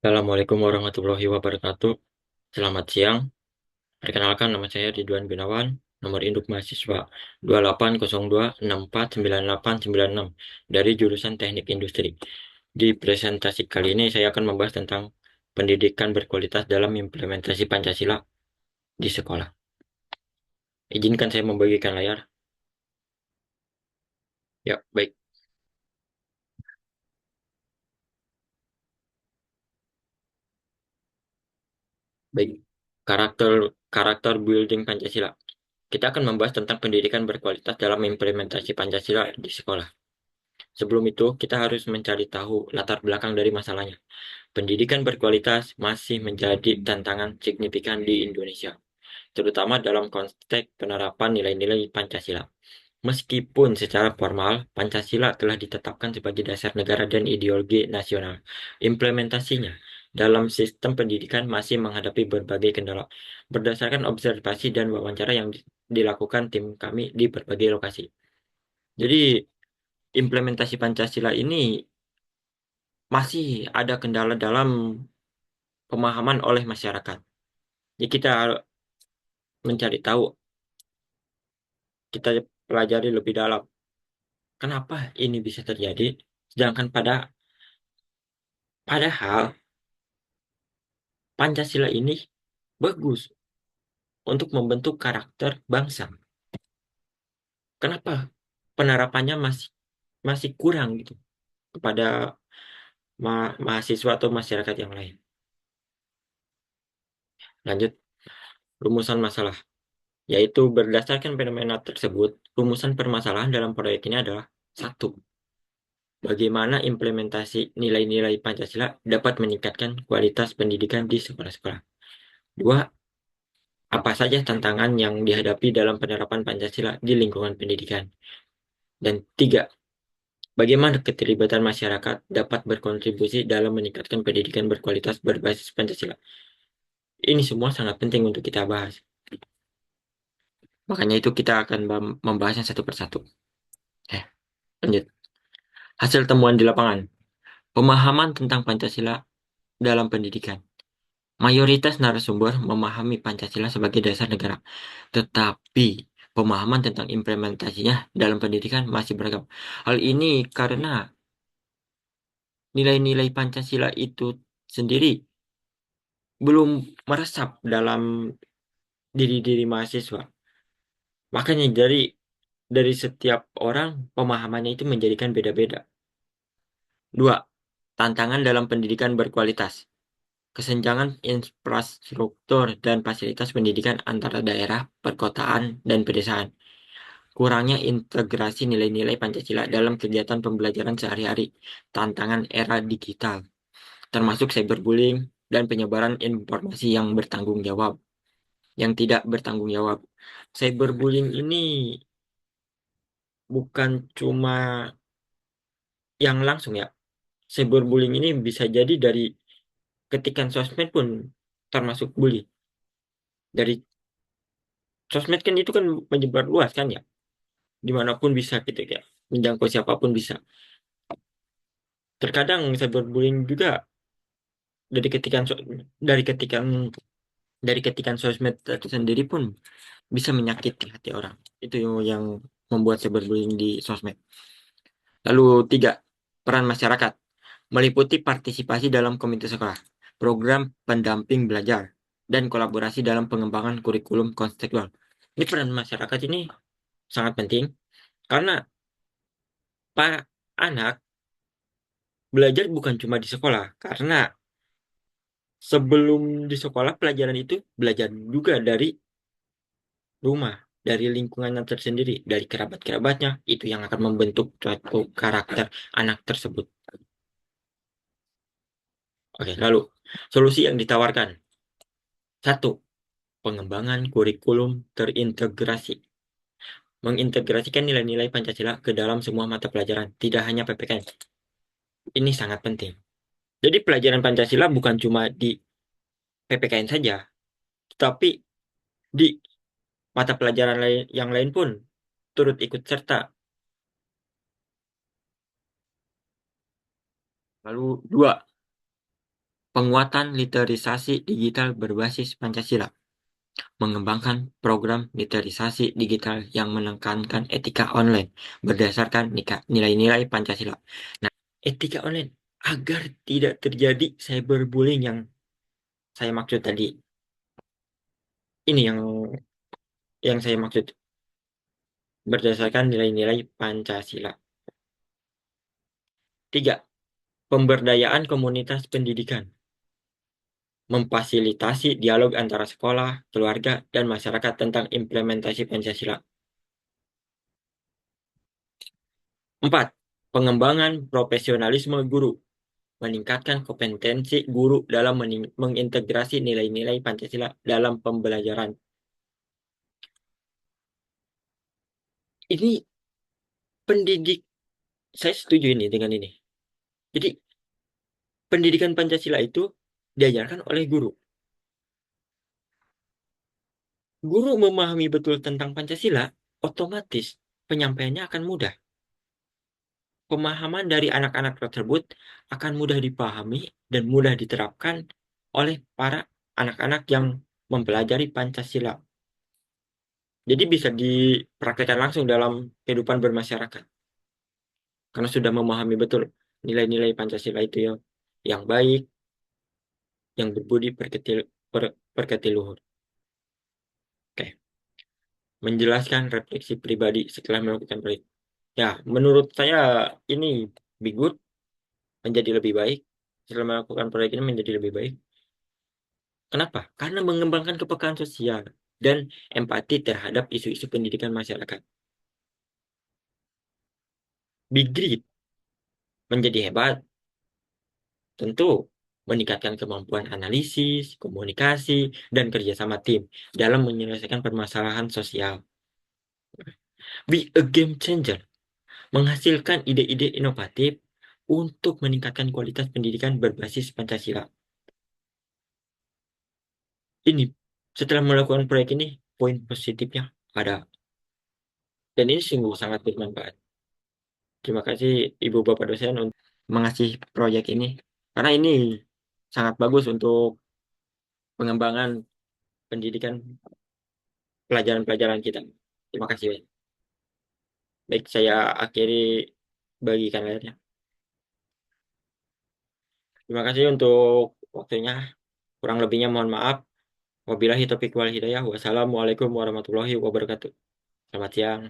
Assalamualaikum warahmatullahi wabarakatuh. Selamat siang. Perkenalkan, nama saya Ridwan Gunawan. Nomor induk mahasiswa 2802649896 dari jurusan Teknik Industri. Di presentasi kali ini saya akan membahas tentang pendidikan berkualitas dalam implementasi Pancasila di sekolah. Izinkan saya membagikan layar. Ya, baik. Baik. Karakter karakter building Pancasila. Kita akan membahas tentang pendidikan berkualitas dalam implementasi Pancasila di sekolah. Sebelum itu, kita harus mencari tahu latar belakang dari masalahnya. Pendidikan berkualitas masih menjadi tantangan signifikan di Indonesia, terutama dalam konteks penerapan nilai-nilai Pancasila. Meskipun secara formal, Pancasila telah ditetapkan sebagai dasar negara dan ideologi nasional, implementasinya dalam sistem pendidikan masih menghadapi berbagai kendala. Berdasarkan observasi dan wawancara yang dilakukan tim kami di berbagai lokasi. Jadi, implementasi Pancasila ini masih ada kendala dalam pemahaman oleh masyarakat. Jadi kita mencari tahu, kita pelajari lebih dalam. Kenapa ini bisa terjadi? Sedangkan padahal Pancasila ini bagus untuk membentuk karakter bangsa. Kenapa penerapannya masih masih kurang gitu kepada mahasiswa atau masyarakat yang lain? Lanjut, rumusan masalah. Yaitu berdasarkan fenomena tersebut, rumusan permasalahan dalam proyek ini adalah satu. Bagaimana implementasi nilai-nilai Pancasila dapat meningkatkan kualitas pendidikan di sekolah-sekolah. Dua, apa saja tantangan yang dihadapi dalam penerapan Pancasila di lingkungan pendidikan. Dan tiga, bagaimana keterlibatan masyarakat dapat berkontribusi dalam meningkatkan pendidikan berkualitas berbasis Pancasila. Ini semua sangat penting untuk kita bahas. Makanya itu kita akan membahasnya satu persatu. Eh, lanjut. Hasil temuan di lapangan. Pemahaman tentang Pancasila dalam pendidikan. Mayoritas narasumber memahami Pancasila sebagai dasar negara, tetapi pemahaman tentang implementasinya dalam pendidikan masih beragam. Hal ini karena nilai-nilai Pancasila itu sendiri belum meresap dalam diri-diri mahasiswa. Makanya dari setiap orang pemahamannya itu menjadikan beda-beda. Dua, tantangan dalam pendidikan berkualitas. Kesenjangan infrastruktur dan fasilitas pendidikan antara daerah, perkotaan, dan pedesaan. Kurangnya integrasi nilai-nilai Pancasila dalam kegiatan pembelajaran sehari-hari. Tantangan era digital, termasuk cyberbullying dan penyebaran informasi yang bertanggung jawab, yang tidak bertanggung jawab. Cyberbullying ini bukan cuma yang langsung ya. Cyberbullying ini bisa jadi dari ketikan sosmed pun termasuk bully. Dari sosmed kan itu kan menyebar luas kan ya, dimanapun bisa gitu ya, menjangkau siapapun bisa. Terkadang cyberbullying juga dari ketikan dari ketikan dari ketikan sosmed itu sendiri pun bisa menyakiti hati orang. Itu yang membuat cyberbullying di sosmed. Lalu tiga, peran masyarakat meliputi partisipasi dalam komite sekolah, program pendamping belajar, dan kolaborasi dalam pengembangan kurikulum kontekstual. Ini peran masyarakat ini sangat penting karena para anak belajar bukan cuma di sekolah, karena sebelum di sekolah pelajaran itu belajar juga dari rumah, dari lingkungannya tersendiri, dari kerabat-kerabatnya, itu yang akan membentuk suatu karakter anak tersebut. Oke, lalu solusi yang ditawarkan. Satu, pengembangan kurikulum terintegrasi. Mengintegrasikan nilai-nilai Pancasila ke dalam semua mata pelajaran, tidak hanya PPKN. Ini sangat penting. Jadi pelajaran Pancasila bukan cuma di PPKN saja, tetapi di mata pelajaran lain yang lain pun turut ikut serta. Lalu dua, Penguatan literasi digital berbasis Pancasila. Mengembangkan program literasi digital yang menekankan etika online berdasarkan nilai-nilai Pancasila. Nah, etika online agar tidak terjadi cyberbullying yang saya maksud tadi. Ini yang saya maksud berdasarkan nilai-nilai Pancasila. Tiga, pemberdayaan komunitas pendidikan. Memfasilitasi dialog antara sekolah, keluarga, dan masyarakat tentang implementasi Pancasila. Empat, pengembangan profesionalisme guru. Meningkatkan kompetensi guru dalam mengintegrasi nilai-nilai Pancasila dalam pembelajaran. Ini pendidik, saya setuju ini dengan ini. Jadi, pendidikan Pancasila itu diajarkan oleh guru. Guru memahami betul tentang Pancasila, otomatis penyampaiannya akan mudah. Pemahaman dari anak-anak tersebut akan mudah dipahami dan mudah diterapkan oleh para anak-anak yang mempelajari Pancasila. Jadi bisa dipraktikkan langsung dalam kehidupan bermasyarakat. Karena sudah memahami betul nilai-nilai Pancasila itu yang baik, yang berbudi pekerti luhur. Oke. Menjelaskan refleksi pribadi setelah melakukan proyek. Ya, menurut saya ini be good, menjadi lebih baik. Setelah melakukan proyek ini menjadi lebih baik. Kenapa? Karena mengembangkan kepekaan sosial dan empati terhadap isu-isu pendidikan masyarakat. Be great, menjadi hebat, tentu meningkatkan kemampuan analisis, komunikasi, dan kerjasama tim dalam menyelesaikan permasalahan sosial. Be a game changer, menghasilkan ide-ide inovatif untuk meningkatkan kualitas pendidikan berbasis Pancasila. Ini, setelah melakukan proyek ini, poin positifnya ada. Dan ini sungguh sangat bermanfaat. Terima kasih Ibu Bapak dosen untuk mengasih proyek ini. Karena ini sangat bagus untuk pengembangan pendidikan pelajaran-pelajaran kita. Terima kasih. Baik, saya akhiri bagikan layarnya. Terima kasih untuk waktunya. Kurang lebihnya mohon maaf. Wabillahi taufiq wal hidayah. Wassalamualaikum warahmatullahi wabarakatuh. Selamat siang.